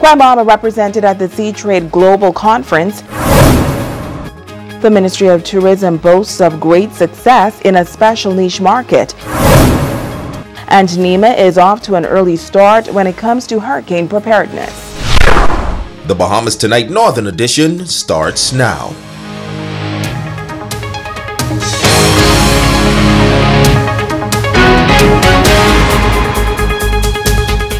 Grand Bahama represented at the Sea Trade Global Conference. The Ministry of Tourism boasts of great success in a special niche market. And NEMA is off to an early start when it comes to hurricane preparedness. The Bahamas Tonight Northern Edition starts now.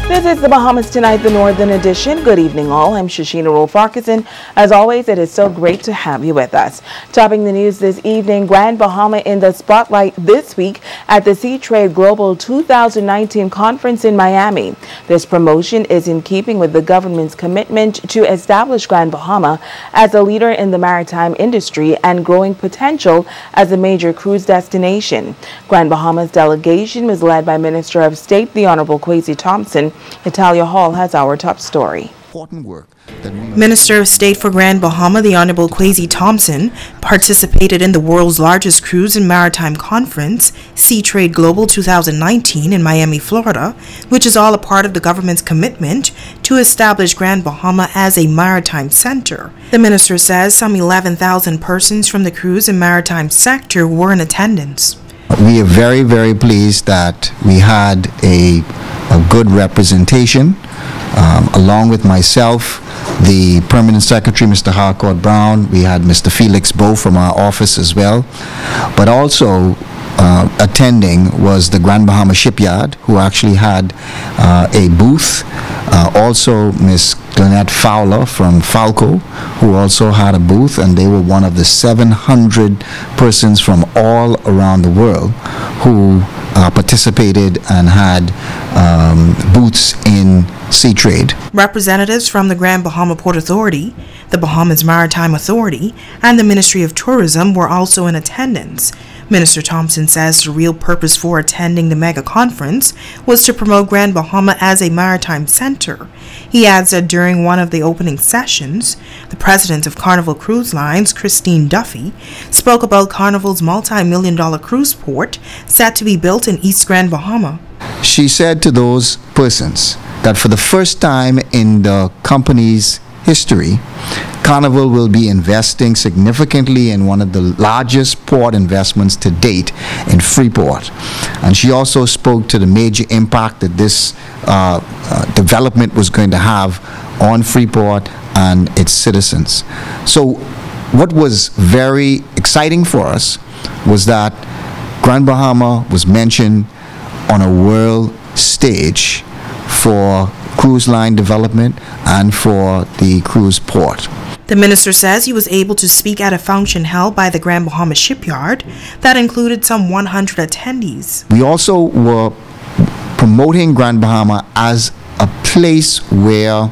This is the Bahamas Tonight, the Northern Edition. Good evening, all. I'm Shashina Rolf-Farquharson. As always, it is so great to have you with us. Topping the news this evening, Grand Bahama in the spotlight this week at the Sea Trade Global 2019 Conference in Miami. This promotion is in keeping with the government's commitment to establish Grand Bahama as a leader in the maritime industry and growing potential as a major cruise destination. Grand Bahama's delegation was led by Minister of State, the Honorable Kwesi Thompson. Natalia Hall has our top story. Minister of State for Grand Bahama, the Honorable Kwesi Thompson, participated in the world's largest cruise and maritime conference, Sea Trade Global 2019 in Miami, Florida, which is all a part of the government's commitment to establish Grand Bahama as a maritime center. The minister says some 11,000 persons from the cruise and maritime sector were in attendance. We are very, very pleased that we had a good representation. Along with myself, the Permanent Secretary, Mr. Harcourt Brown, we had Mr. Felix Bowe from our office as well. But also attending was the Grand Bahama Shipyard, who actually had a booth. Also, Ms. Lynette Fowler from Falco, who also had a booth, and they were one of the 700 persons from all around the world who participated and had booths in Sea Trade. Representatives from the Grand Bahama Port Authority, the Bahamas Maritime Authority, and the Ministry of Tourism were also in attendance. Minister Thompson says the real purpose for attending the mega conference was to promote Grand Bahama as a maritime center. He adds that during one of the opening sessions, the president of Carnival Cruise Lines, Christine Duffy, spoke about Carnival's multi-million-dollar cruise port set to be built in East Grand Bahama. She said to those persons that for the first time in the company's history, Carnival will be investing significantly in one of the largest port investments to date in Freeport. And she also spoke to the major impact that this development was going to have on Freeport and its citizens. So what was very exciting for us was that Grand Bahama was mentioned on a world stage for cruise line development and for the cruise port. The minister says he was able to speak at a function held by the Grand Bahama Shipyard that included some 100 attendees. We also were promoting Grand Bahama as a place where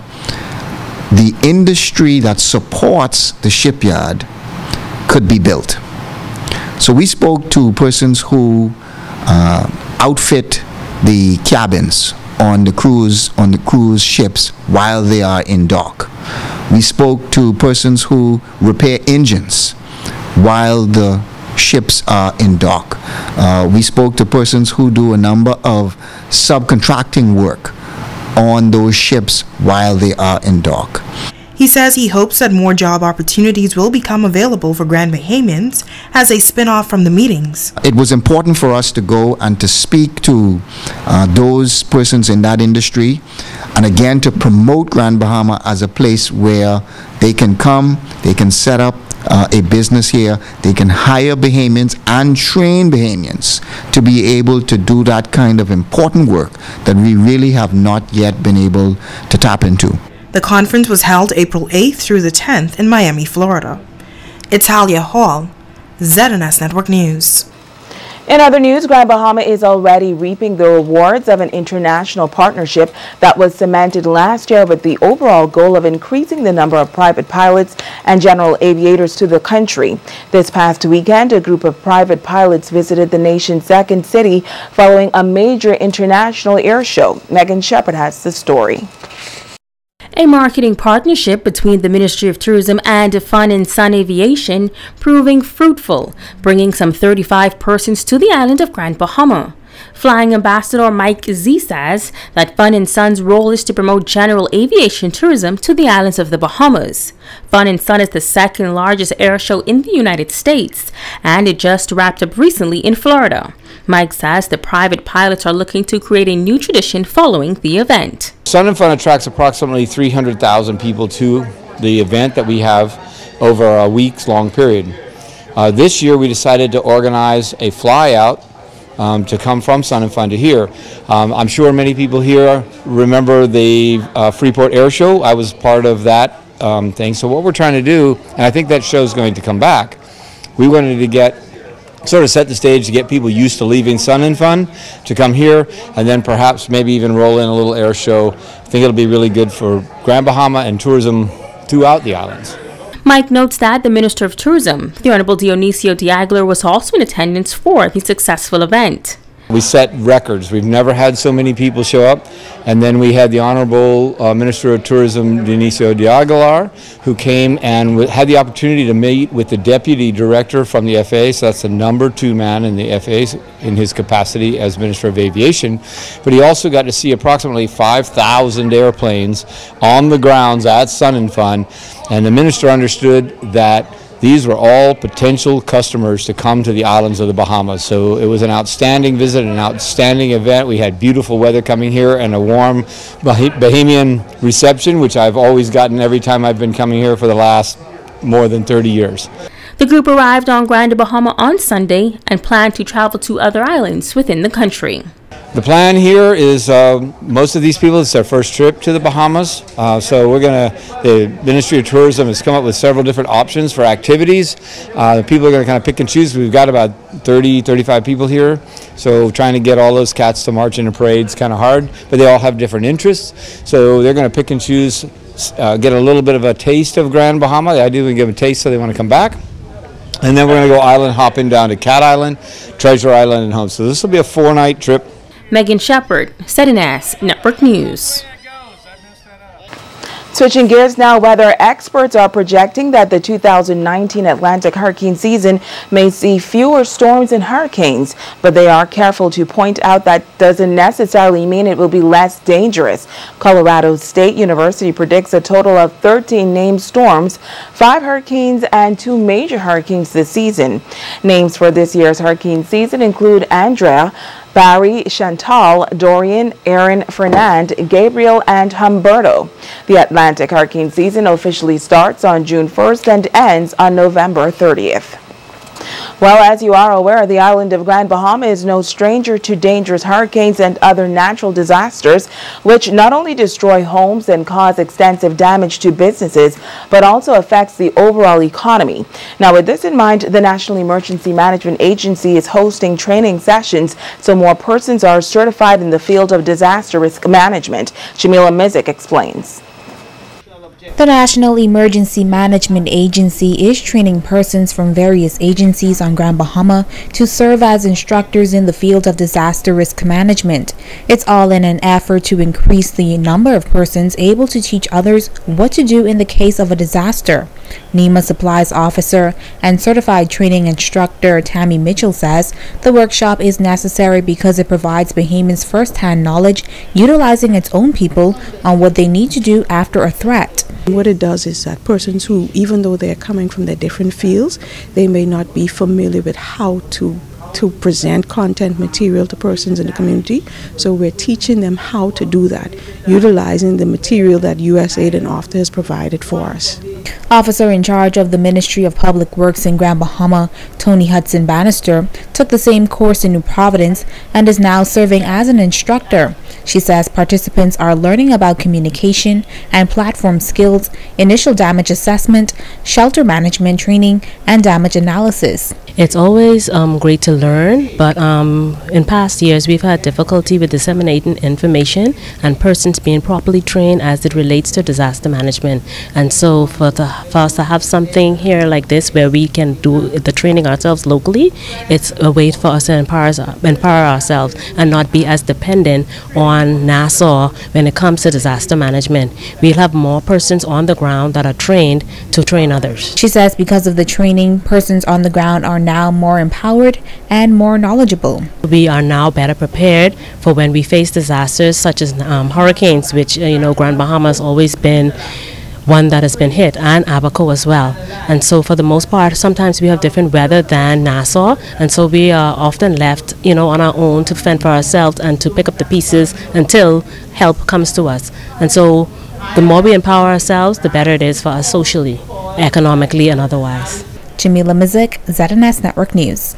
the industry that supports the shipyard could be built. So we spoke to persons who outfit the cabins on the cruise ships while they are in dock. We spoke to persons who repair engines while the ships are in dock. We spoke to persons who do a number of subcontracting work on those ships while they are in dock. He says he hopes that more job opportunities will become available for Grand Bahamians as a spin-off from the meetings. It was important for us to go and to speak to those persons in that industry, and again to promote Grand Bahama as a place where they can come, they can set up a business here, they can hire Bahamians and train Bahamians to be able to do that kind of important work that we really have not yet been able to tap into. The conference was held April 8th through the 10th in Miami, Florida. Italia Hall, ZNS Network News. In other news, Grand Bahama is already reaping the rewards of an international partnership that was cemented last year with the overall goal of increasing the number of private pilots and general aviators to the country. This past weekend, a group of private pilots visited the nation's second city following a major international air show. Megan Shepard has the story. A marketing partnership between the Ministry of Tourism and Fun and Sun Aviation proving fruitful, bringing some 35 persons to the island of Grand Bahama. Flying Ambassador Mike Z says that Fun & Son's role is to promote general aviation tourism to the islands of the Bahamas. Fun & Son is the second largest air show in the United States, and it just wrapped up recently in Florida. Mike says the private pilots are looking to create a new tradition following the event. Sun & Fun attracts approximately 300,000 people to the event that we have over a weeks-long period. This year we decided to organize a fly-out to come from Sun & Fun to here. I'm sure many people here remember the Freeport Air Show. I was part of that thing. So what we're trying to do, and I think that show is going to come back, we wanted to sort of set the stage to get people used to leaving Sun & Fun to come here, and then perhaps maybe even roll in a little air show. I think it'll be really good for Grand Bahama and tourism throughout the islands. Mike notes that the Minister of Tourism, the Honorable Dionisio Diagler, was also in attendance for the successful event. We set records. We've never had so many people show up. And then we had the Honorable Minister of Tourism, Dionisio Diagler, who came and had the opportunity to meet with the Deputy Director from the FAA, so that's the number 2 man in the FAA in his capacity as Minister of Aviation. But he also got to see approximately 5,000 airplanes on the grounds at Sun & Fun. And the Minister understood that these were all potential customers to come to the islands of the Bahamas. So it was an outstanding visit, an outstanding event. We had beautiful weather coming here and a warm Bahamian reception, which I've always gotten every time I've been coming here for the last more than 30 years. The group arrived on Grand Bahama on Sunday and planned to travel to other islands within the country. The plan here is most of these people, it's their first trip to the Bahamas. So the Ministry of Tourism has come up with several different options for activities. People are going to kind of pick and choose. We've got about 30, 35 people here. So trying to get all those cats to march in a parade is kind of hard, but they all have different interests. So they're going to pick and choose, get a little bit of a taste of Grand Bahama. The idea is to give them a taste so they want to come back. And then we're going to go island hopping down to Cat Island, Treasure Island, and home. So this will be a 4-night trip. Megan Shepard, ZNS Network News. Switching gears now, weather experts are projecting that the 2019 Atlantic hurricane season may see fewer storms and hurricanes, but they are careful to point out that doesn't necessarily mean it will be less dangerous. Colorado State University predicts a total of 13 named storms, 5 hurricanes, and 2 major hurricanes this season. Names for this year's hurricane season include Andrea, Barry, Chantal, Dorian, Aaron, Fernand, Gabriel, and Humberto. The Atlantic hurricane season officially starts on June 1st and ends on November 30th. Well, as you are aware, the island of Grand Bahama is no stranger to dangerous hurricanes and other natural disasters, which not only destroy homes and cause extensive damage to businesses, but also affects the overall economy. Now, with this in mind, the National Emergency Management Agency is hosting training sessions so more persons are certified in the field of disaster risk management. Jamila Mizik explains. The National Emergency Management Agency is training persons from various agencies on Grand Bahama to serve as instructors in the field of disaster risk management. It's all in an effort to increase the number of persons able to teach others what to do in the case of a disaster. NEMA Supplies Officer and Certified Training Instructor Tammy Mitchell says the workshop is necessary because it provides Bahamians first-hand knowledge utilizing its own people on what they need to do after a threat. What it does is that persons who, even though they're coming from their different fields, they may not be familiar with how to present content material to persons in the community. So we're teaching them how to do that, utilizing the material that USAID and OFTA has provided for us. Officer in charge of the Ministry of Public Works in Grand Bahama, Tony Hudson Bannister, took the same course in New Providence and is now serving as an instructor. She says participants are learning about communication and platform skills, initial damage assessment, shelter management training, and damage analysis. It's always great to learn, but in past years we've had difficulty with disseminating information and persons being properly trained as it relates to disaster management. And so for us to have something here like this where we can do the training ourselves locally, it's a way for us to empower ourselves and not be as dependent on NASA when it comes to disaster management. We'll have more persons on the ground that are trained to train others. She says because of the training, persons on the ground are now more empowered and more knowledgeable. We are now better prepared for when we face disasters such as hurricanes, which Grand Bahama has always been one that has been hit, and Abaco as well. And so for the most part, sometimes we have different weather than Nassau, and so we are often left, on our own to fend for ourselves and to pick up the pieces until help comes to us. And so the more we empower ourselves, the better it is for us socially, economically, and otherwise. Jamila Mizik, ZNS Network News.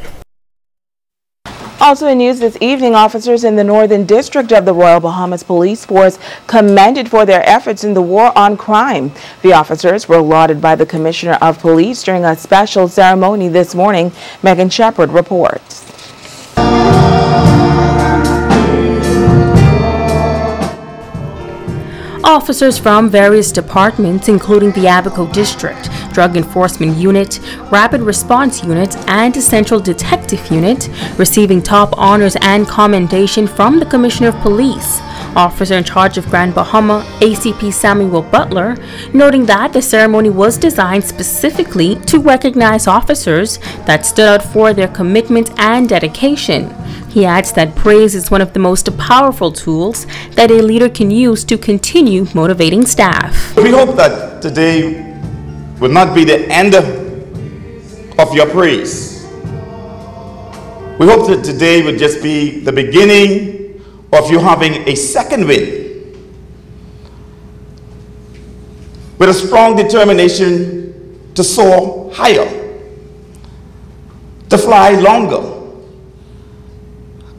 Also in news this evening, officers in the Northern District of the Royal Bahamas Police Force commended for their efforts in the war on crime. The officers were lauded by the Commissioner of Police during a special ceremony this morning. Megan Shepard reports. Officers from various departments, including the Abaco District, Drug Enforcement Unit, Rapid Response Unit, and Central Detective Unit, receiving top honors and commendation from the Commissioner of Police. Officer in charge of Grand Bahama, ACP Samuel Butler, noting that the ceremony was designed specifically to recognize officers that stood out for their commitment and dedication. He adds that praise is one of the most powerful tools that a leader can use to continue motivating staff. We hope that today will not be the end of your praise. We hope that today will just be the beginning of you having a second win, with a strong determination to soar higher, to fly longer,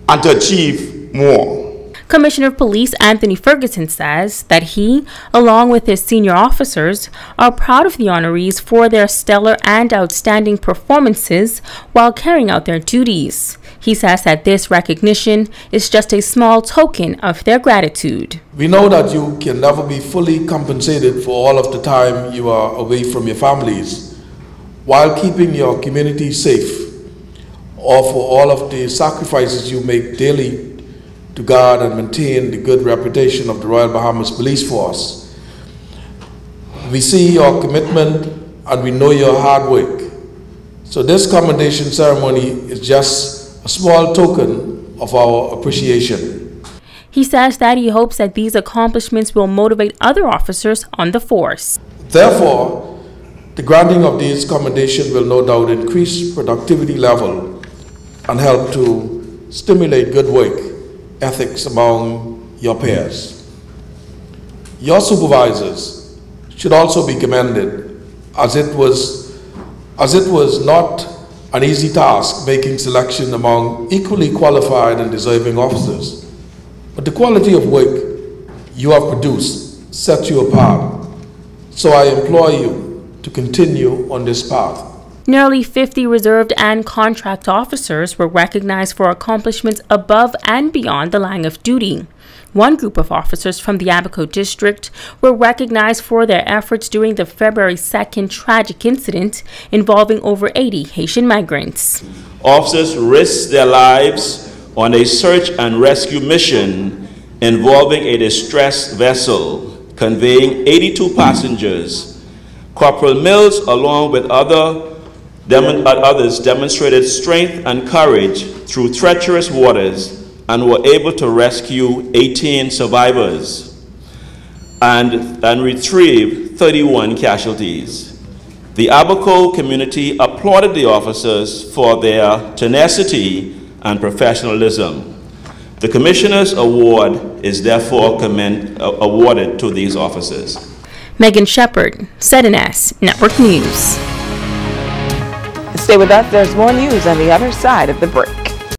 and to achieve more. Commissioner of Police Anthony Ferguson says that he, along with his senior officers, are proud of the honorees for their stellar and outstanding performances while carrying out their duties. He says that this recognition is just a small token of their gratitude. We know that you can never be fully compensated for all of the time you are away from your families while keeping your community safe, or for all of the sacrifices you make daily to guard and maintain the good reputation of the Royal Bahamas Police Force. We see your commitment and we know your hard work. So this commendation ceremony is just a small token of our appreciation. He says that he hopes that these accomplishments will motivate other officers on the force. Therefore, the granting of these commendations will no doubt increase productivity level and help to stimulate good work ethics among your peers. Your supervisors should also be commended, as it was not an easy task making selection among equally qualified and deserving officers. But the quality of work you have produced sets you apart. So I implore you to continue on this path. Nearly 50 reserved and contract officers were recognized for accomplishments above and beyond the line of duty. One group of officers from the Abaco District were recognized for their efforts during the February 2nd tragic incident involving over 80 Haitian migrants. Officers risked their lives on a search and rescue mission involving a distressed vessel conveying 82 passengers. Corporal Mills, along with others, demonstrated strength and courage through treacherous waters and were able to rescue 18 survivors and retrieve 31 casualties. The Abaco community applauded the officers for their tenacity and professionalism. The Commissioner's Award is therefore awarded to these officers. Megan Shepard, ZNS Network News. Stay with us. There's more news on the other side of the break.